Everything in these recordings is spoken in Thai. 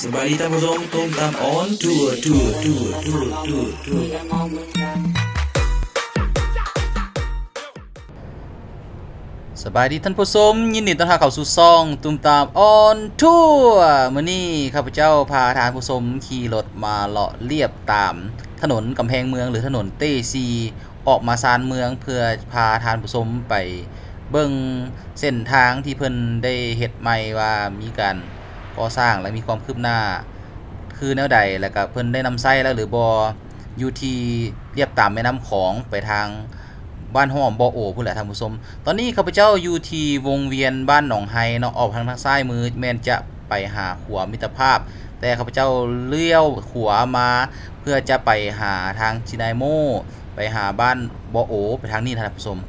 สบายดีท่านผู้ชมตุ้มตามออนทัวร์สบายดีท่านผู้ชมยินดีต้อนรับเข้าสู่ช่องตุ้มตามออนทัวร์มื้อนี้ข้าพเจ้าพาท่านผู้ชมขี่รถมาเลาะเลียบตามถนนกำแพงเมืองหรือถนนเต้ซีออกมาซานเมืองเพื่อพาท่านผู้ชมไปเบิ่งเส้นทางที่เพิ่นได้เฮ็ดใหม่ว่ามีการก่อสร้างและมีความคืบหน้าคือแนวใดแล้วก็เพิ่นได้นำไส้แล้วหรือบ่อยู่ที่เรียบตามแม่น้ำของไปทางบ้านห้อมบ่อโอพุ่นแหละท่านผู้ชมตอนนี้ข้าพเจ้าอยู่ที่วงเวียนบ้านหนองไฮเนาะออกทางซ้ายมือแม่นจะไปหาขัวมิตรภาพแต่ข้าพเจ้าเลี้ยวขวามาเพื่อจะไปหาทางจินายโมไปหาบ้านบ่อโอไปทางนี้ท่านผู้ชม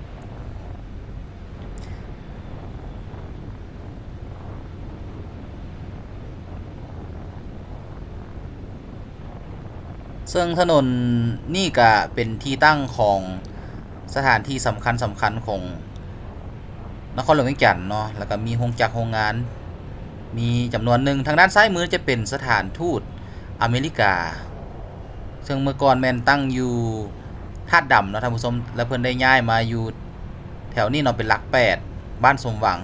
ซึ่งถนนนี่ก็เป็นที่ตั้งของสถานที่สำคัญของนครหลวงเวียงจันทน์เนาะแล้วก็มีโรงจักรโรงงานมีจำนวนหนึ่งทางด้านซ้ายมือจะเป็นสถานทูตอเมริกาซึ่งเมื่อก่อนแม่นตั้งอยู่ธาตุดำเนาะท่านผู้ชมแล้วเพิ่นได้ย้ายมาอยู่แถวนี้เนาะเป็นหลัก8บ้านสมหวัง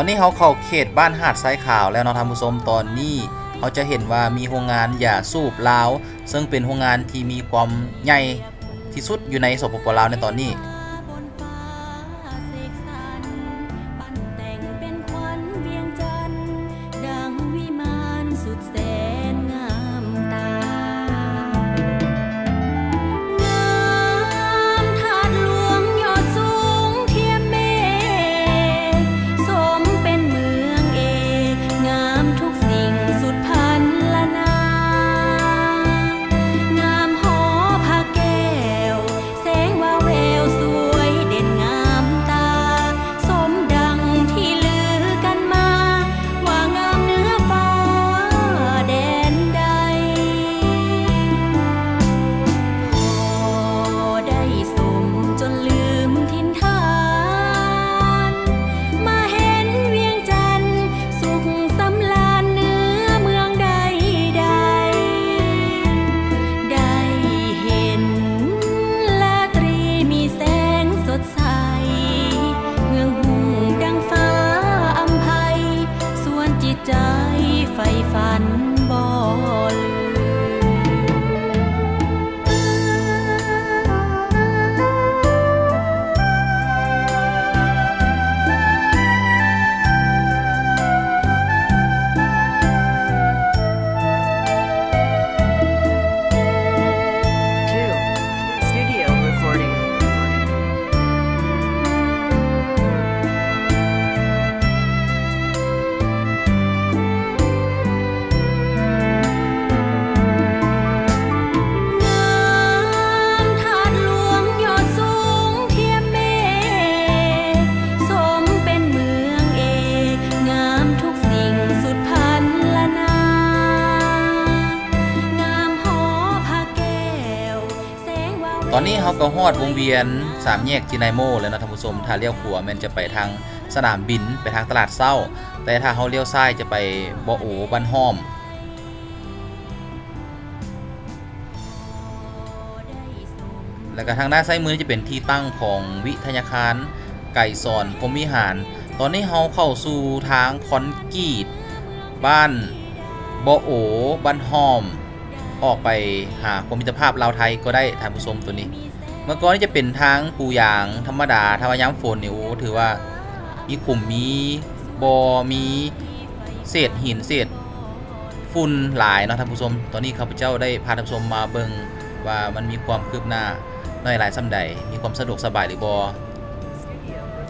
ตอนนี้เขาเข้าเขตบ้านหาดทรายขาวแล้วเนาะท่านผู้ชมตอนนี้เขาจะเห็นว่ามีโรงงานยาสูบลาวซึ่งเป็นโรงงานที่มีความใหญ่ที่สุดอยู่ในสปปลาวในตอนนี้ตอนนี้เขาก็ฮอดวงเวียน3แยกจินายโมแล้วนะท่านผู้ชมถ้าเลี้ยวขวามันจะไปทางสนามบินไปทางตลาดเศร้าแต่ถ้าเขาเลี้ยวซ้ายจะไปบ่อโอบ้านห้อม แ แล้วก็ทางด้านซ้ายมือจะเป็นที่ตั้งของวิทยาคารไก่สอนพรหมวิหารตอนนี้เฮาเข้าสู่ทางคอนกรีตบ้านบ่โอบ้านหอมออกไปหาความมิตรภาพลาวไทยก็ได้ท่านผู้ชมตัวนี้เมื่อก่อนนี้จะเป็นทางปูยางธรรมดาถ้าว่ายามฝนนี่โอ้ถือว่ามีขุมมีบ่มีเศษหินเศษฝุ่นหลายเนาะท่านผู้ชมตอนนี้ข้าพเจ้าได้พาท่านผู้ชมมาเบิ่งว่ามันมีความคืบหน้าน้อยหลายส่ำใดมีความสะดวกสบายหรือบ่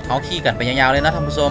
เฮาขี่กันไปยาวๆเลยนะท่านผู้ชม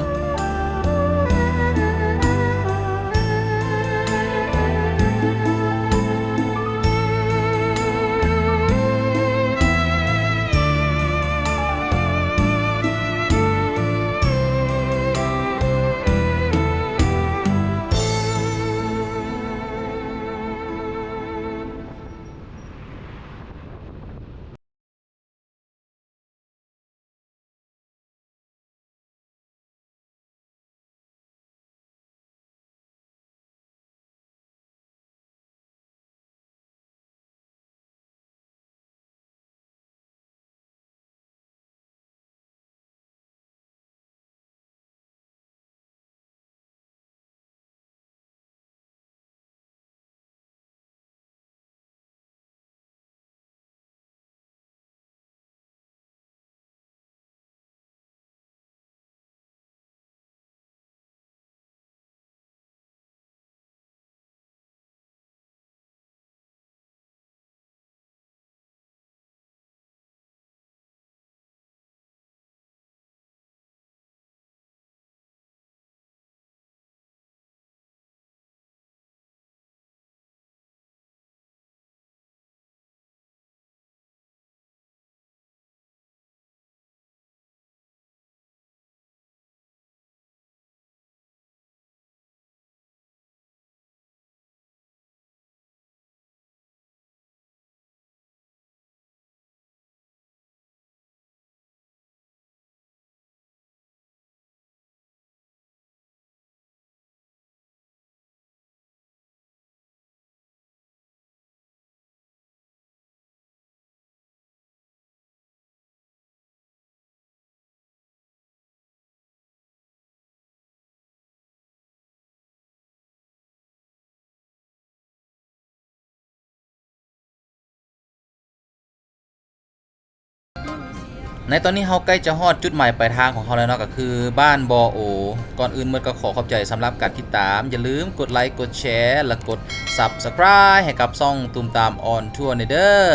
ในตอนนี้เฮาใกล้จะฮอดจุดหมายปลายทางของเฮาแล้วเนาะก็คือบ้านบ่โอก่อนอื่นหมดก็ขอขอบใจสำหรับการติดตามอย่าลืมกดไลค์กดแชร์และกด Subscribe ให้กับช่องตุมตามออนทัวร์เด้อ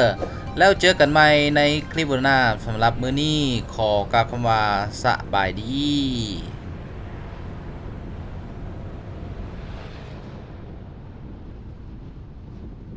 แล้วเจอกันใหม่ในคลิปหน้าสำหรับมื้อนี้ขอกราบคำว่าสบายดี